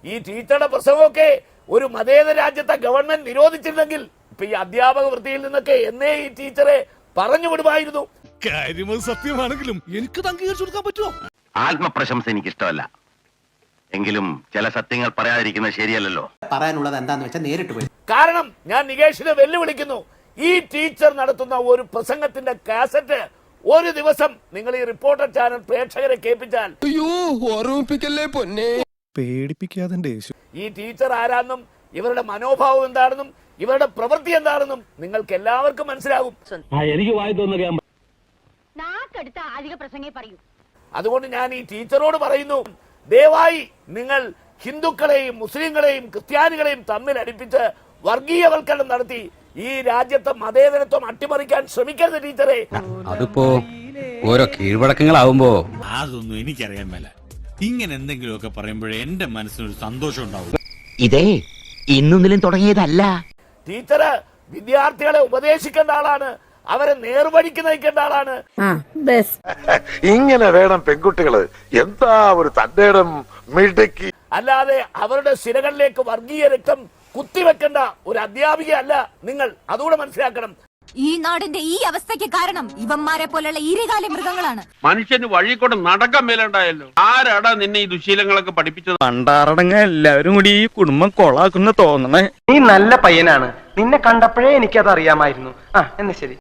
ഈ ടീച്ചറുടെ പ്രസംഗമൊക്കെ ഒരു മതേതര രാജ്യത്തെ ഗവൺമെന്റ് നിരോധിച്ചിരുന്നെങ്കിൽ ഇപ്പൊ ഈ അധ്യാപക വൃത്തിയിൽ നിന്നൊക്കെ എന്നേ ഈ ടീച്ചറെ പറഞ്ഞു വിടുമായിരുന്നു. കാര്യം സത്യമാണെങ്കിലും എനിക്ക് അംഗീകരിച്ചു കൊടുക്കാൻ പറ്റുമോ? ആത്മപ്രശംസ എനിക്ക് ഇഷ്ടമല്ല, എങ്കിലും ചില സത്യങ്ങൾ പറയാതിരിക്കുന്നത് ശരിയല്ലല്ലോ. പറയാനുള്ളത് എന്താന്ന് വെച്ചാൽ നേരിട്ട് പോയി. കാരണം ഞാൻ നികേഷിനെ വെല്ലുവിളിക്കുന്നു, ഈ ടീച്ചർ നടത്തുന്ന ഒരു പ്രസംഗത്തിന്റെ കാസറ്റ് ഒരു ദിവസം നിങ്ങൾ ഈ റിപ്പോർട്ടർ ചാനൽ പ്രേക്ഷകരെ കേൾപ്പിച്ചാൽ പേടിപ്പിക്കാതെ ഈ ടീച്ചർ ആരാണെന്നും ഇവരുടെ മനോഭാവം എന്താണെന്നും ഇവരുടെ പ്രവൃത്തി എന്താണെന്നും നിങ്ങൾക്ക് എല്ലാവർക്കും മനസ്സിലാകും. എനിക്ക് വായി തോന്നുക അധിക പ്രസംഗേ പറയൂ. അതുകൊണ്ട് ഞാൻ ഈ ടീച്ചറോട് പറയുന്നു, ദയവായി നിങ്ങൾ ഹിന്ദുക്കളെയും മുസ്ലിങ്ങളെയും ക്രിസ്ത്യാനികളെയും തമ്മിൽ അടുപ്പിച്ച് വർഗീയവൽക്കരണം നടത്തി ഈ രാജ്യത്തെ മതേതരത്വം അട്ടിമറിക്കാൻ ശ്രമിക്കരുത് ടീച്ചറെ. അതിപ്പോ ഓരോ കീഴ്വഴക്കങ്ങളാവുമ്പോ അതൊന്നും എനിക്കറിയാൻ മേല. ഇങ്ങനെ എന്തെങ്കിലുമൊക്കെ പറയുമ്പോഴേ എന്റെ മനസ്സിനൊരു സന്തോഷം ഉണ്ടാവും. ഇതേ ഇന്നൊന്നിലും തുടങ്ങിയതല്ല. ടീച്ചറ് വിദ്യാർത്ഥികളെ ഉപദേശിക്കേണ്ട ആളാണ്, അവരെ നേർവഴിക്ക് നയിക്കേണ്ട ആളാണ്. ഇങ്ങനെ വേണം പെൺകുട്ടികള്. എന്താ ഒരു തന്റേടം മിടുക്കി. അല്ലാതെ അവരുടെ സിരകളിലേക്ക് വർഗീയ രക്തം കുത്തിവെക്കേണ്ട ഒരു അധ്യാപികയല്ല നിങ്ങൾ. അതുകൂടെ മനസ്സിലാക്കണം. ഈ നാടിന്റെ ഈ അവസ്ഥയ്ക്ക് കാരണം ഇവന്മാരെ പോലുള്ള ഈരകാല മൃഗങ്ങളാണ്. മനുഷ്യന് വഴി കൂടെ നടക്കാൻ മേലുണ്ടായല്ലോ. ആരാടാ നിന്നെ ഈ ദുശീലങ്ങളൊക്കെ പഠിപ്പിച്ചത്? പണ്ടാറടങ്ങ എല്ലാവരും കൂടി ഈ കുടുംബം കൊളാക്കുന്ന തോന്നണേ. നീ നല്ല പയ്യനാണ്, നിന്നെ കണ്ടപ്പോഴേ എനിക്കത് അറിയാമായിരുന്നു. എന്ന് ശരി.